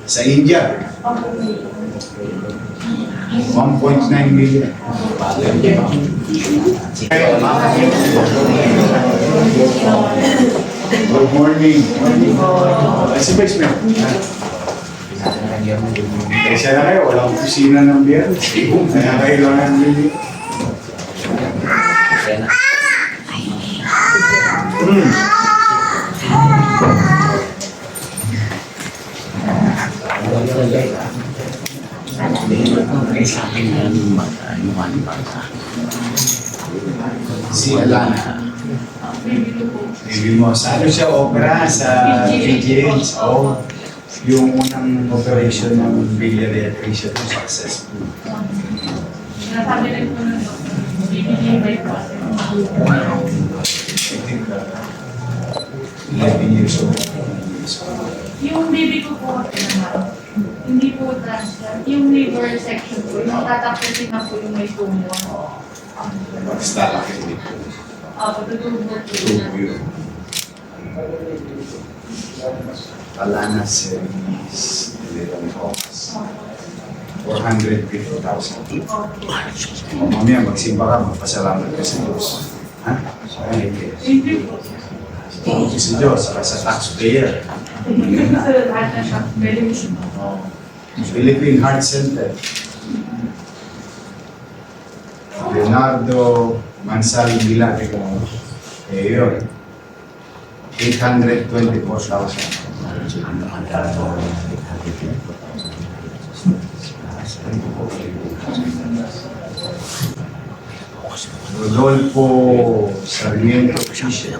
Sa India, 1.9 million. Good morning. Si Vice Mayor. Kaysa na kayo, walang kusina ng biyernes. Kaya kailangan nili. Si Alana. Baby mo, sa ano siya opera sa PGH? Oh, yung unang operation ng biliary atresia to successful. Nasabi rin po ng doktor, bibigyan by process. I think 11 years old. Yung baby ko po, hindi po transplant. Yung liver section po, yung tatapusin na po yung may tumor. Basta laki dito. Patutubog po Tubo yun. yun. Alana Series, 11 hours. 450,000. O mamaya magsimba ka, magpasalamat ka sa Diyos. Ha? Hindi po. Thank you sa Diyos, saka sa taxpayer. Hindi po sa lahat na siya. Very much. Philippine Heart Center. Leonardo Mansal Villa. Eh yun. 824,000. Rodolfo Sarmiento Fisher.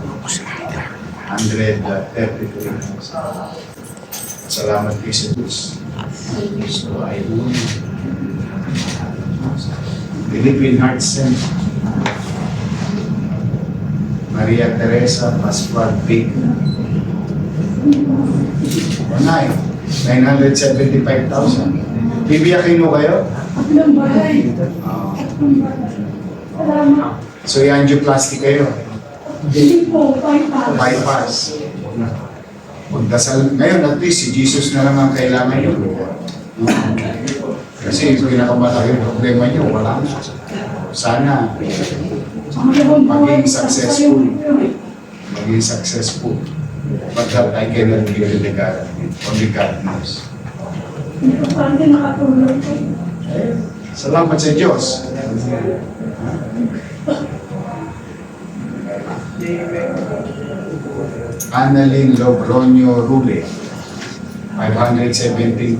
133,000. Salamat kayo sa Diyos. Philippine Heart Center. Maria Teresa Pascual Pig. 975,000. Bibiyakin mo kayo? So, i-angioplasty kayo? Hindi po, bypass. Bypass. Magdasal. Ngayon, at least, si Jesus na lang ang kailangan nyo. Kasi yung pinakamalaki problema nyo, wala na. Sana maging successful. Maging successful. But that I cannot give you the guarantee. Only God knows. Hindi ko pa rin nakatulog po. Salamat sa Diyos. Annalyn Logronio Rule, 517,000.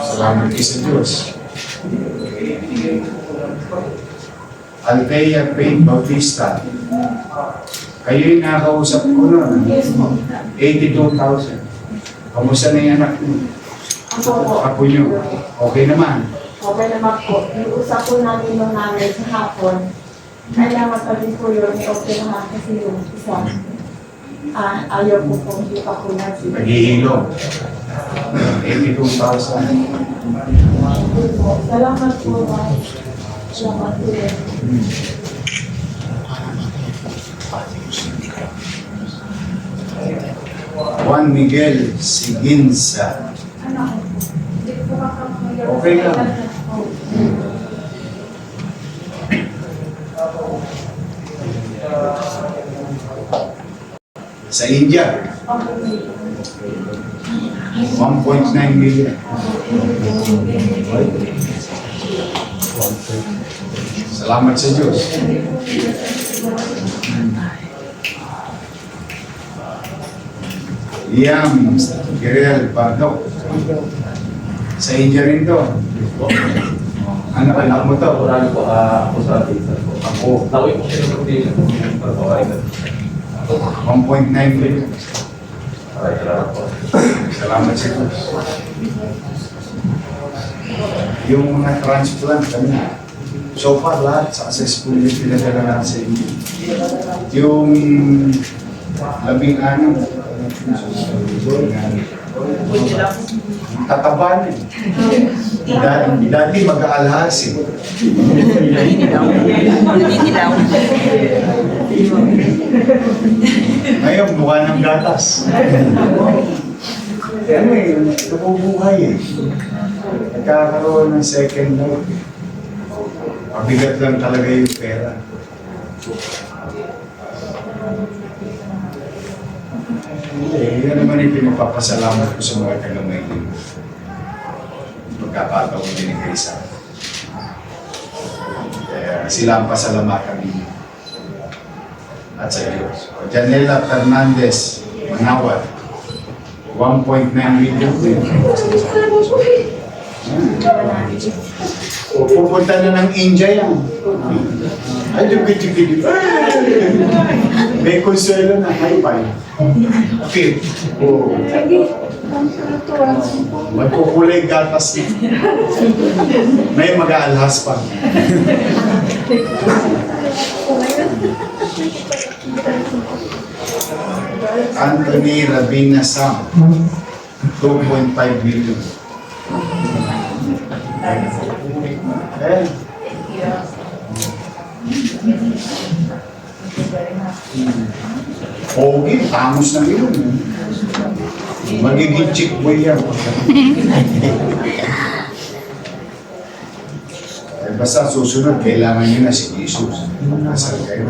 Salamat kayo sa Diyos. Althea Payne Bautista, kayo'y nakausap ko noon, Yes po. 82,000. Kamusta na yung anak mo? Ako po. Apo nyo? Okay naman. Okay naman po. Yung usap po namin nung nanay sa hapon, kailangan pa rin po yun, may okay naman kasi yung isa. Ayaw po po, hindi pa po natin. Naghihilom. 82,000. Salamat po, Ma'am. Salamat po. Juan Miguel Siginsa. Okay lang. Sa India, 1.9 million. Salamat sa Diyos. Liam Guerrero Bardok. Sa India rin to. Ano anak mo to? Marami po, ako sa pizza po. Ako, Nauwi po siya ng protein para pawain na. 1.9 million. Maraming salamat po. Salamat sa Diyos. Yung mga transplant kami, so far lahat successful yung pinadala natin sa India. Yung 16 Tataba na eh. Dati mag-aalhas eh. Ngayon, mukha ng gatas. Ano eh, nabubuhay eh. Nagkakaroon ng second life. Mabigat lang talaga yung pera. Hindi, yan naman yung pinapapasalamat ko sa mga taga-Maylin. Magkakataon din ni Krisa. Kaya sila ang pasalamatan ninyo. At sa Diyos. Janela Fernandez, Manawat, 1.9 million. O, pupunta na ng India yan. Ay, dugit-dugit. May konsuelo na, high five. Okay. O, magkukulay gatas na. May mag-aalhas pa. Anthony Rabina Sam, 2.5 million. Eh. Okay, tamos na yun. Magiging chick boy yan. Eh, basta susunod, kailangan nyo na si Jesus. Nasal kayo.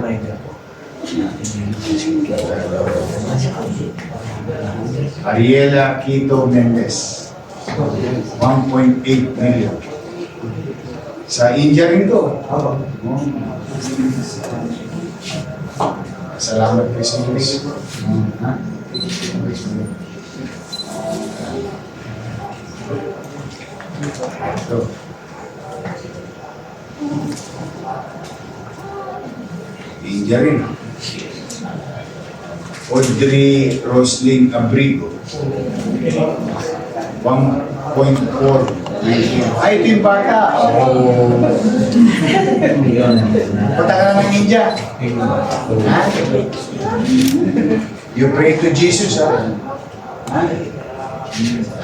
Ariela Quito Mendez, 1.8 million. Sa India rin to. Salamat po sa Diyos. Ito. India rin. Audrey Roslyn Abrigo, 1.4 million. Ay, ito yung bata. Oh. Punta ka na ng India. Ha? You pray to Jesus, ha? Ha?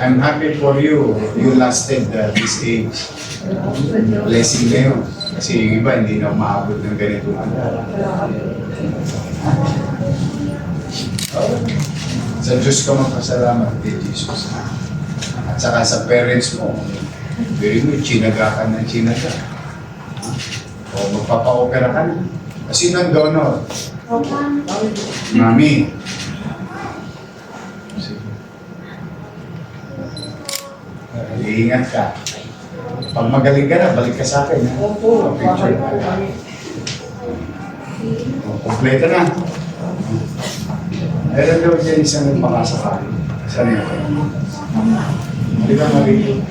I'm happy for you. You lasted this age. Blessing kayo. Kasi yung iba, hindi na umaabot ng ganito. Sa Diyos ka magpasalamat kay Jesus. At saka sa parents mo, very good, chinaga ka ng chinaga. O magpapa-opera ka na. Sino ang donor? Mami. Iingat ka. Pag magaling ka na, balik ka sa akin. Opo. Picture ka. Kompleto na. Meron daw dyan isang nagpakasakali. Saan yun? Di ba marito?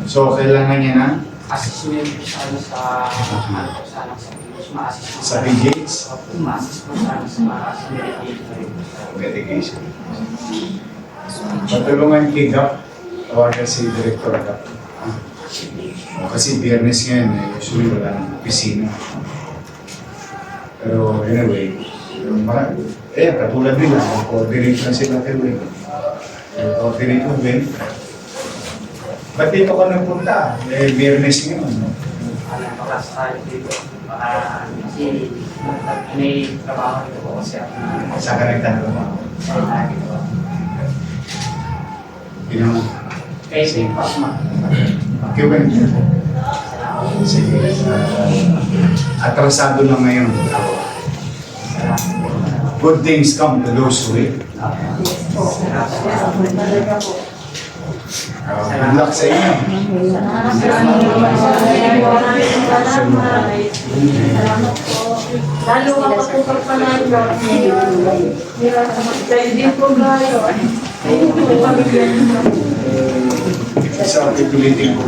So, kailangan niya na? Assessment po sa Sa Gates? ma-assist po sa Medication. Patulungan kay Gap. Tawagan si Director Gap. Kasi biyernes ngayon, usually wala ng opisina. Pero anyway, katulad nila, coordinate lang sila kayo. Coordinate mo, Ben. Ba't dito ka nagpunta? Biyernes ngayon. Kasi may trabaho ito po kasi ako. Saan ka nagtatrabaho? Ginawa. Kasi pasma. Okay, Ben. Sige. Atrasado na ngayon. Good things come to those who wait. Good luck sa inyo. Lalo ka pa po pagpanalo. Kayo din po gayo. Ayun po pamilya. Isa ang pitulitin ko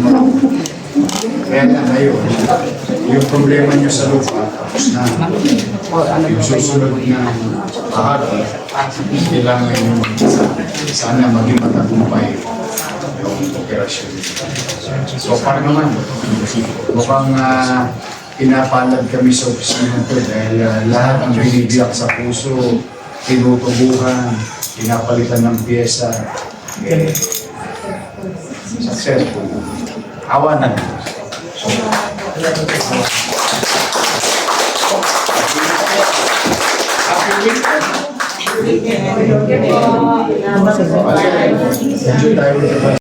Kaya na ngayon, yung problema nyo sa lupa, tapos na. Yung susunod na bahagi, kailangan yung sana maging matagumpay yung operasyon. So, para naman, mukhang pinapalad kami sa opisina ko dahil lahat ang binibiyak sa puso, tinutubuhan, pinapalitan ng pyesa, successful. Awa na. Salamat po. Enjoy tayo.